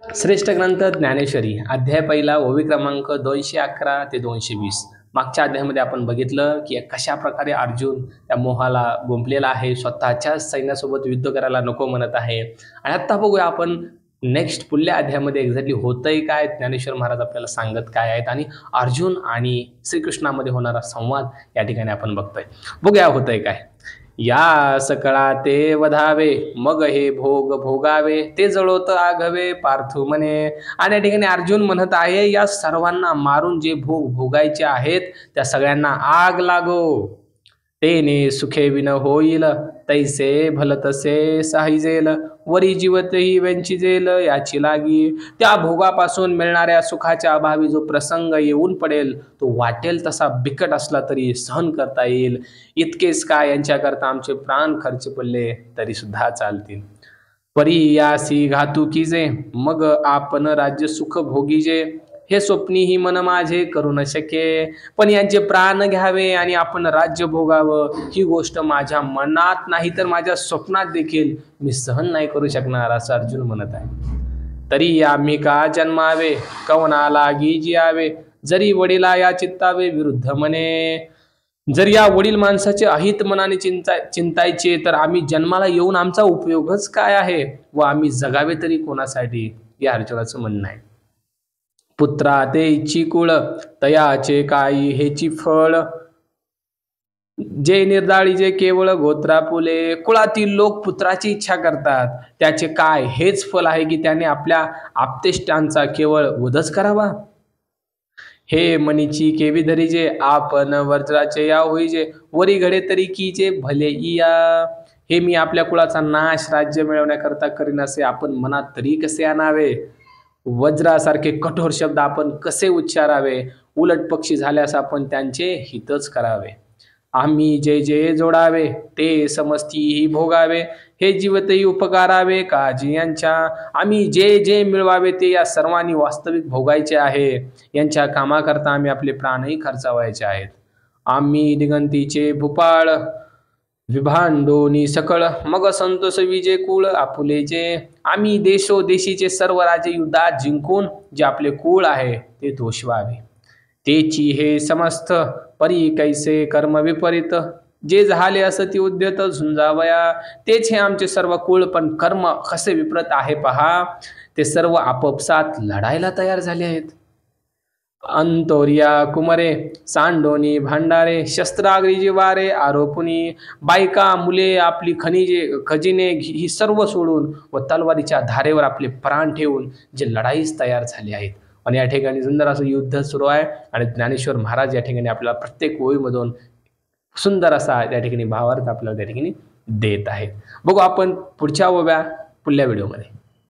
श्रेष्ठ ग्रंथ ज्ञानेश्वरी अध्याय पहिला ओवी क्रमांक 211 ते 220. मागच्या अध्यायामध्ये आपण बघितलं की कशा प्रकारे अर्जुन त्या मोहाला गुंफलेला आहे, स्वतःच्याच सैन्यासोबत युद्ध करायला नको म्हणत आहे. आणि आता बघूया आपण नेक्स्ट पुढल्या अध्यायामध्ये एक्झॅक्टली होतंय काय, ज्ञानेश्वर महाराज आपल्याला सांगत काय आहेत आणि अर्जुन आणि श्रीकृष्णामध्ये होणारा संवाद या ठिकाणी आपण बघतोय. बघूया होतंय काय. या सकळा ते वधावे मग हे भोग भोगावे ते जळोत आघवे पार्थू म्हणे. आणि या ठिकाणी अर्जुन म्हणत आहे या सर्वांना मारून जे भोग भोगायचे आहेत त्या सगळ्यांना आग लागो. तेने सुखे विन होईल तैसे भल तसे साहिजेल वरी जीवतही वेंचिजेल याची लागी. त्या भोगापासून मिळणाऱ्या सुखाच्या अभावी जो प्रसंग येऊन पडेल तो वाटेल तसा बिकट असला तरी सहन करता येईल. इतकेच काय, यांच्याकरता आमचे प्राण खर्च पडले तरी सुद्धा चालतील. परी यासी घातुकीजे मग आपण राज्य सुख भोगीजे हे स्वप्नीही मन माझे करू न शके. पण यांचे प्राण घ्यावे आणि आपण राज्य भोगावं ही गोष्ट माझ्या मनात नाही तर माझ्या स्वप्नात देखील मी सहन नाही करू शकणार असं अर्जुन म्हणत आहे. तरी आम्ही का जन्मावे कवना लागी जियावे जरी वडिला या चित्तावे विरुद्ध म्हणे. जर या वडील माणसाचे अहित मनाने चिंतायचे तर आम्ही जन्माला येऊन आमचा उपयोगच काय आहे व आम्ही जगावे तरी कोणासाठी, या अर्जुनाचं म्हणणं आहे. पुत्रा ते इच्छी कुळ तयाचे काही हेची फळ जे निर्दाळी जे केवळ गोत्रा फुले. कुळातील लोक पुत्राची इच्छा करतात, त्याचे काय हेच फल आहे की त्याने आपल्या आप्तेष्टांचा केवळ वधच करावा. हे मनीची केवी धरीजे आपण वज्राचे या होईजे वरी घडे तरी कीजे भले इया. हे मी आपल्या कुळाचा नाश राज्य मिळवण्याकरता करीन असे आपण मनात तरी कसे आणावे. वज्रासारखे कठोर शब्द आपण कसे उच्चारावे. उलट पक्षी झाल्यास आपण त्यांचे हितच करावे. आम्ही जे जे जोडावे ते समस्तीही भोगावे हे जीवतही उपकारावे काजी यांच्या. आम्ही जे जे मिळवावे ते या सर्वांनी वास्तविक भोगायचे आहे. यांच्या कामाकरता आम्ही आपले प्राणही खर्चावायचे आहेत. आम्ही दिगंतीचे भूपाळ विभांडोनी सकळ मग संतोष विजय कुळ आपुलेचे. आम्ही देशोदेशीचे सर्व राजे युद्धात जिंकून जे आपले कुळ आहे ते तोषवावे. तेची हे समस्त परी कैसे कर्म विपरीत जे झाले असती उद्यत झुंजावया. तेच हे आमचे सर्व कुळ पण कर्म कसे विपरीत आहे पहा. ते सर्व आपापसात लढायला तयार झाले आहेत. अंतोरिया कुमरे सांडोनी भांडारे शस्त्राग्री जिवारे आरोपुनी. बायका मुले आपली खजिने ही सर्व सोडून व तलवारीच्या धारेवर आपले प्राण ठेवून जे लढाईस तयार झाले आहेत. आणि या ठिकाणी सुंदर असं युद्ध सुरू आहे आणि ज्ञानेश्वर महाराज या ठिकाणी आपल्याला प्रत्येक ओळीमधून सुंदर असा या ठिकाणी भावार्थ आपल्याला त्या ठिकाणी देत आहेत. बघू आपण पुढच्या ओव्या पुढल्या व्हिडिओमध्ये.